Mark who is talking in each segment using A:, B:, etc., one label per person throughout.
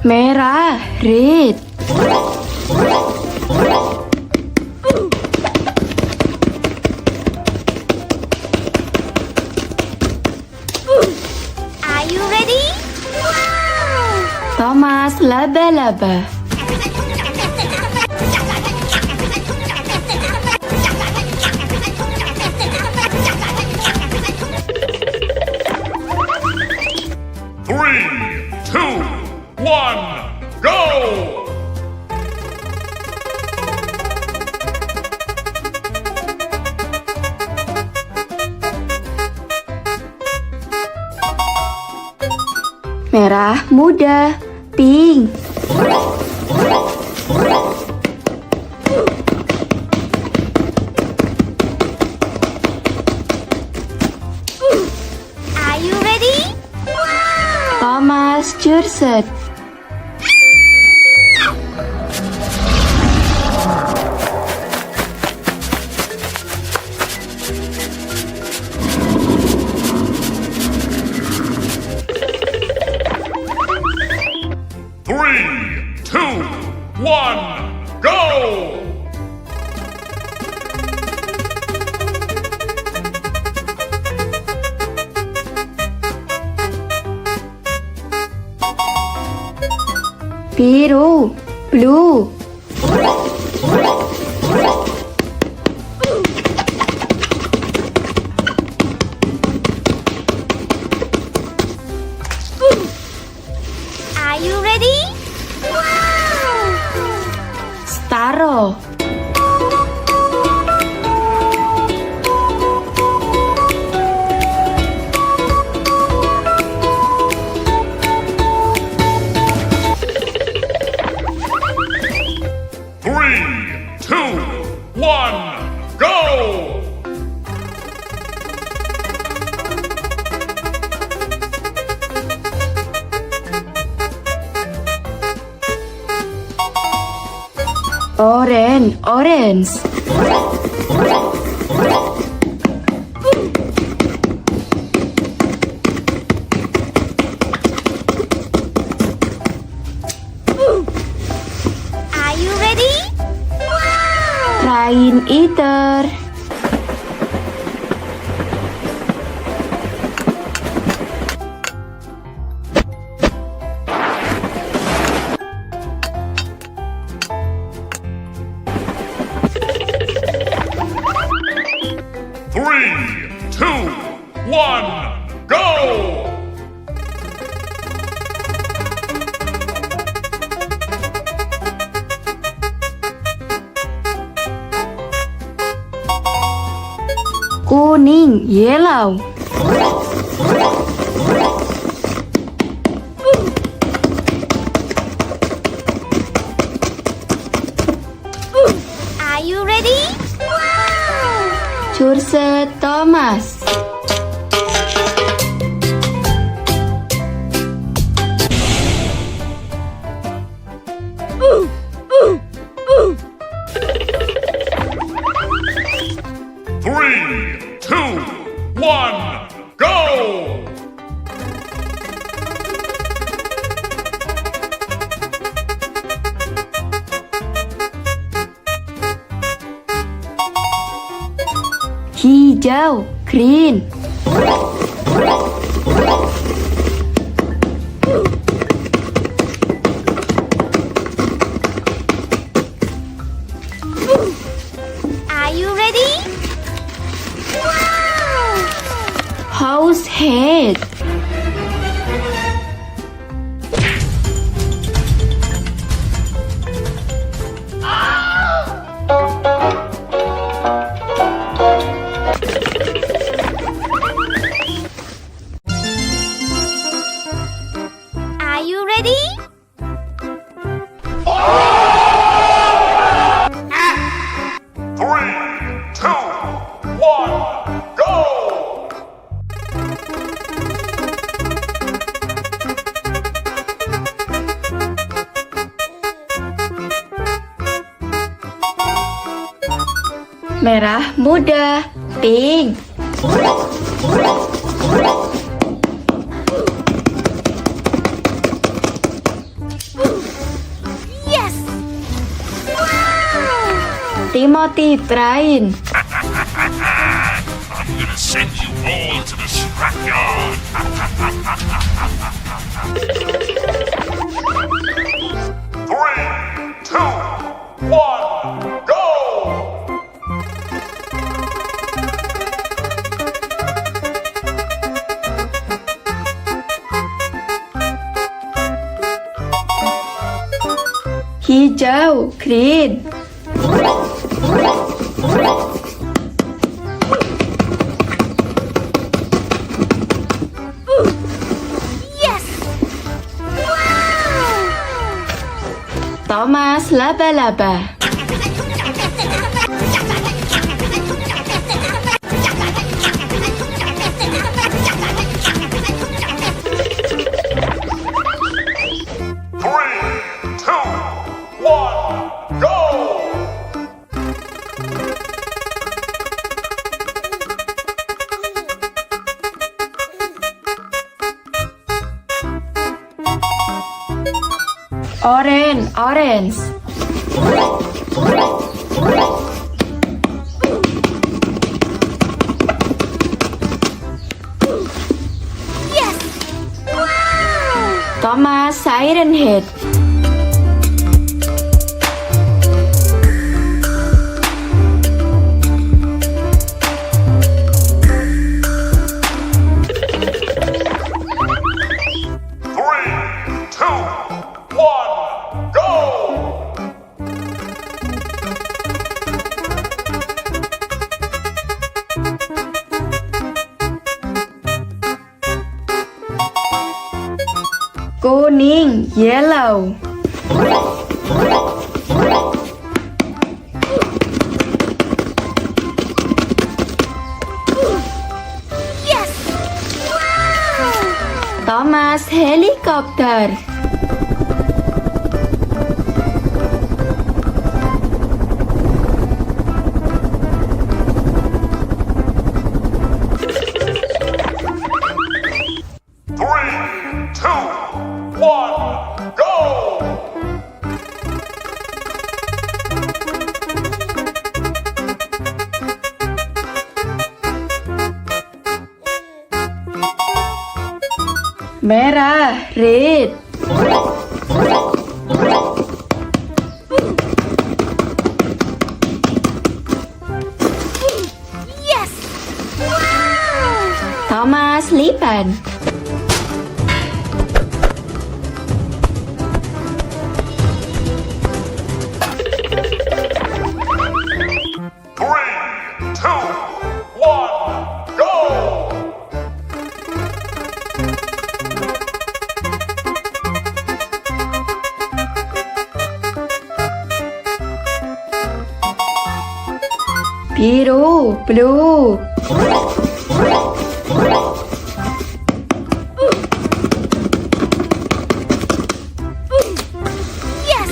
A: Merah, red.
B: Are you ready?
A: Thomas, laba-laba.
C: Three, two, one, go!
A: Merah muda, pink.
B: Are you ready?
A: Thomas, curset.
C: Three, two, one, go!
A: Biru, blue.
B: Are you ready?
A: Starro.
C: Three, two, one, go!
A: Orange, orange.
B: Are you ready?
A: Rain eater.
C: Three, two, one, go!
A: Kuning, yellow.
B: Are you ready?
A: Curset, Thomas.
C: Three, two, one, go!
A: Hijau, green.
B: Are you ready?
A: House head.
B: Are you ready?
C: Three, two, one, go!
A: Merah muda, pink. Timothy train.
C: I'm gonna send you all to the scrapyard. 3, 2, 1, go!
A: Hijau, green.
B: Yes! Wow!
A: Thomas, laba-laba. Orange, orange.
B: Yes! Wow!
A: Thomas, siren head. Kuning, yellow.
B: Yes! Wow!
A: Thomas, helicopter. Merah, red.
B: Yes! Wow!
A: Thomas, lipan. Biru, blue.
B: Yes!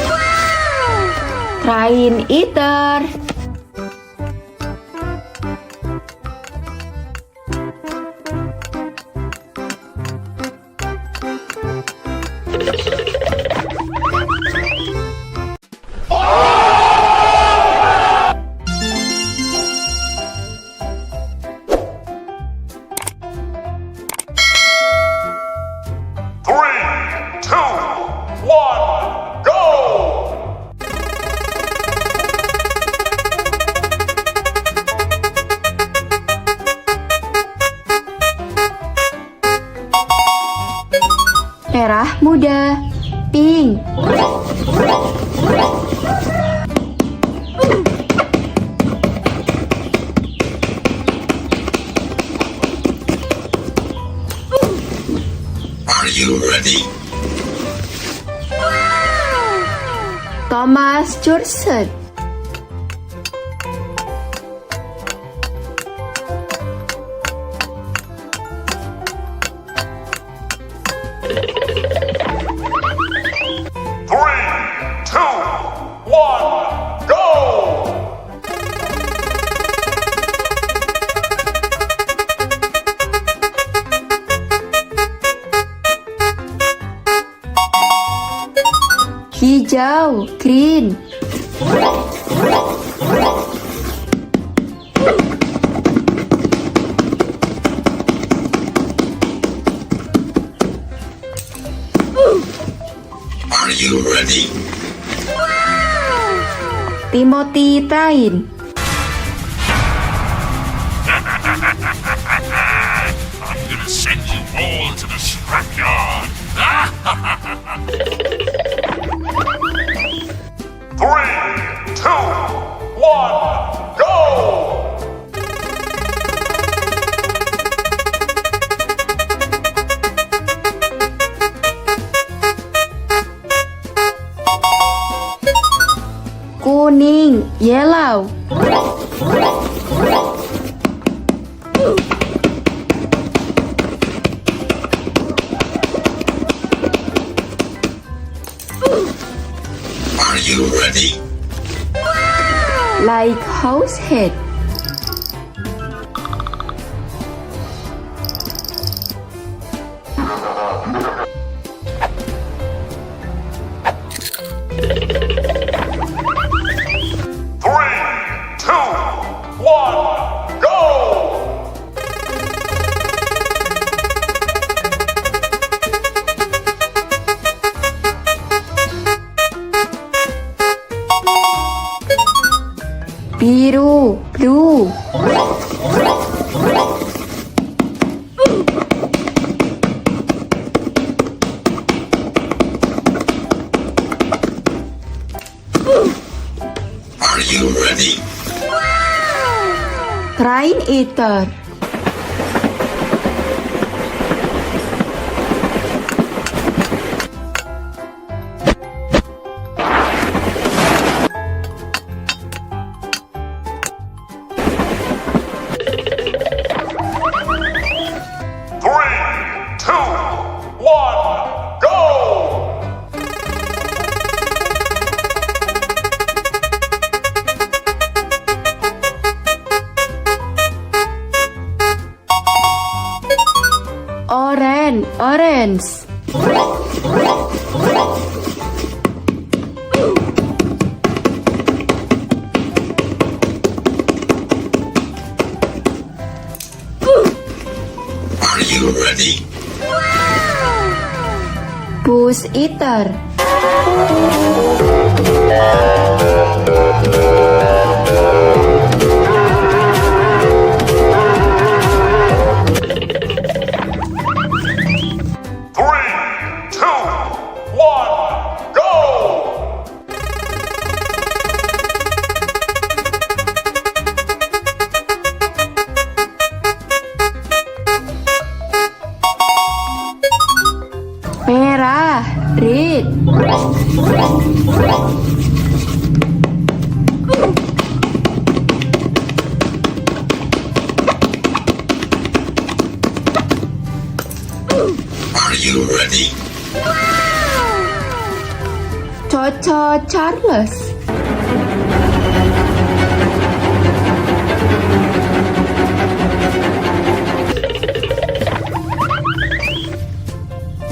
B: Wow!
A: Train eater. Merah muda, pink.
D: Are you ready?
A: Thomas Jurset. Hijau, green.
D: Are you ready?
A: Timothy train.
C: I'm gonna send you all to the scrapyard. 3, 2, 1, go!
A: Kuning, yellow.
D: Are you ready?
A: Like house head.
C: Three, two, one, go!
A: Biru, blue.
D: Are you ready?
A: Train eater.
C: Three, two, one, go!
A: Orange.
D: Are you ready?
A: Bush eater.
C: Three, two, one, go!
A: Merah, red.
D: Are you ready?
A: Choco Charles.